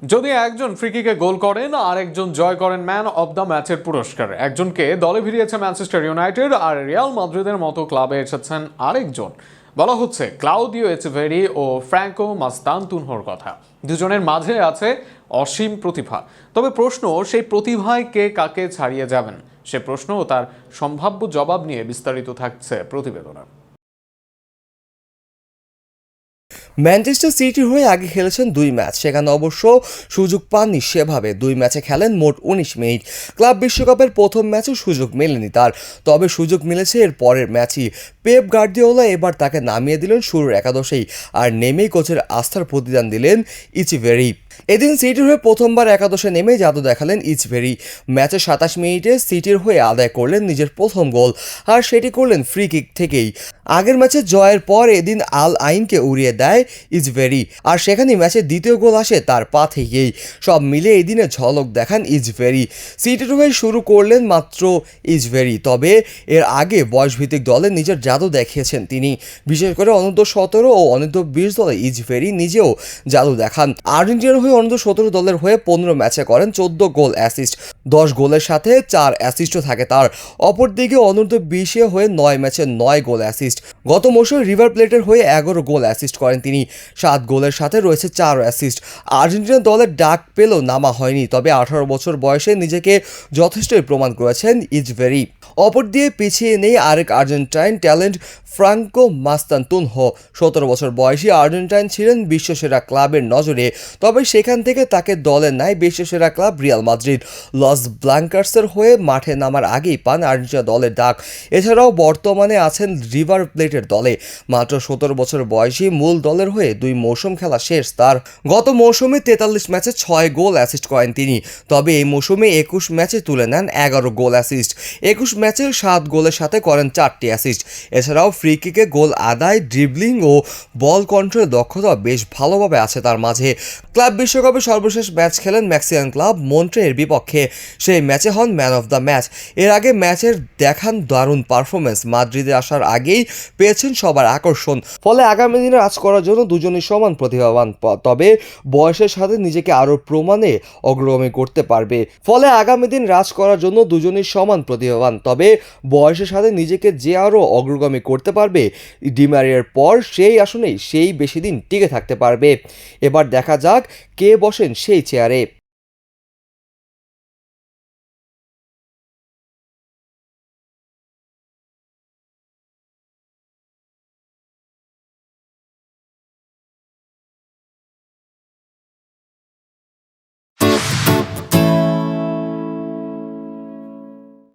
যদি একজন ফ্রিকিকে গোল করেন আর একজন জয় করেন ম্যান অব দ্য ম্যাচের পুরস্কার, একজনকে দলে ভিড়িয়েছে ম্যানচেস্টার ইউনাইটেড আর রিয়াল মাদ্রিদের মতো ক্লাবে এসেছেন আরেকজন। বলা হচ্ছে ক্লাউদিও এচেভেরি ও ফ্র্যাঙ্কো মাস্তান্তুনহোর কথা। দুজনের মাঝে আছে অসীম প্রতিভা। তবে প্রশ্ন, সেই প্রতিভায় কে কাকে ছাড়িয়ে যাবেন সে প্রশ্ন ও তার সম্ভাব্য জবাব নিয়ে বিস্তারিত থাকছে প্রতিবেদনে। ম্যানচেস্টার সিটির হয়ে আগে খেলেছেন 2 ম্যাচ, সেখানে অবশ্য সুযোগ পাননি সেভাবে। 2 ম্যাচে খেলেন মোট 19 মিনিট। ক্লাব বিশ্বকাপের প্রথম ম্যাচেও সুযোগ মেলেনি তার, তবে সুযোগ মিলেছে এর পরের ম্যাচই। পেপ গার্দিওলা এবার তাকে নামিয়ে দিলেন শুরুর একাদশেই, আর নেমেই কোচের আস্থার প্রতিদান দিলেন ইচিভেরি। এদিন সিটির হয়ে প্রথমবার একাদশে নেমে জাদু দেখালেন ইচভেরি। ম্যাচে 27 মিনিটে সিটির হয়ে আদায় করলেন নিজের প্রথম গোল, আর সেটি করলেন ফ্রি কিক থেকেই। আগের ম্যাচে জয়ের পর এদিন আল আইনকে উড়িয়ে দেয় ইচভেরি, আর সেখানেই ম্যাচের দ্বিতীয় গোল আসে তার পা থেকেই। সব মিলে এই দিনে ঝলক দেখান ইচভেরি। সিটির হয়ে শুরু করলেন মাত্র ইচভেরি, তবে এর আগে বয়সভিত্তিক দলে নিজের জাদু দেখিয়েছেন তিনি। বিশেষ করে অনূর্ধ্ব 17 ও অনূর্ধ্ব 20 দলে ইচভেরি নিজেও জাদু দেখান। আর্জেন্টিনার হয়ে অনূর্ধ্ব 17 দলের হয়ে 15 ম্যাচে করেন 14 গোল অ্যাসিস্ট, 10 গোলের সাথে 4 অ্যাসিস্টও থাকে তার। অপরদিকে অনূর্ধ্ব 20 হয়ে 9 ম্যাচে 9 গোল অ্যাসিস্ট। গত মৌসুমে রিভার প্লেটের হয়ে 11 গোল অ্যাসিস্ট করেন তিনি, 7 গোলের সাথে রয়েছে 4 অ্যাসিস্ট। আর্জেন্টিনা দলের ডাক পেলেও নামা হয়নি, তবে 18 বছর বয়সে নিজেকে যথেষ্টই প্রমাণ করেছেন ইচভেরি। অপর দিয়ে পিছিয়ে নেই আরেক আর্জেন্টাইন ট্যালেন্ট ফ্রাঙ্কো মাস্তান্তুনহো। 17 বছর বয়সী আর্জেন্টাইন ছিলেন বিশ্বসেরা ক্লাবের নজরে, তবে সেখান থেকে তাকে দলে নেয় বিশ্বসেরা ক্লাব রিয়াল মাদ্রিদ। লস ব্লাঙ্কার্সের হয়ে মাঠে নামার আগেই পান আর্জেন্টিনা দলের ডাক। এছাড়াও বর্তমানে আছেন রিভার প্লেটের দলে। মাত্র 17 বছর বয়সী মূল দলের হয়ে 2 মৌসুম খেলা শেষ তার। গত মৌসুমে 43 ম্যাচে 6 গোল অ্যাসিস্ট করেন তিনি, তবে এই মৌসুমে 21 ম্যাচে তুলে নেন 11 গোল অ্যাসিস্ট। 21 ম্যাচে 7 গোলের সাথে করেন 4টি অ্যাসিস্ট। এছাড়াও ফ্রি কিকে গোল আদায়, ড্রিবলিং ও বল কন্ট্রোল দক্ষতা বেশ ভালোভাবে আছে তার মাঝে। ক্লাব বিশ্বকাপে সর্বশেষ ম্যাচ খেলেন মেক্সিকান ক্লাব মন্ট্রের বিপক্ষে, সেই ম্যাচে হন ম্যান অফ দ্য ম্যাচ। এর আগে ম্যাচের দেখান দারুণ পারফরমেন্স, মাদ্রিদে আসার আগেই পেয়েছেন সবার আকর্ষণ। ফলে আগামী দিনে রাজ করার জন্য দুজনই সমান প্রতিভাবান, তবে বয়সের সাথে নিজেকে আরও প্রমাণে অগ্রগামী করতে পারবে। ফলে আগামী দিন রাজ করার জন্য দুজনই সমান প্রতিভাবান, তবে বয়সের সাথে নিজেকে যে আরও অগ্রগামী করতে পারবে ডিমারিয়ার পর, সেই আসনেই সেই বেশি দিন টিকে থাকতে পারবে। এবার দেখা যাক কে বসেন সেই চেয়ারে।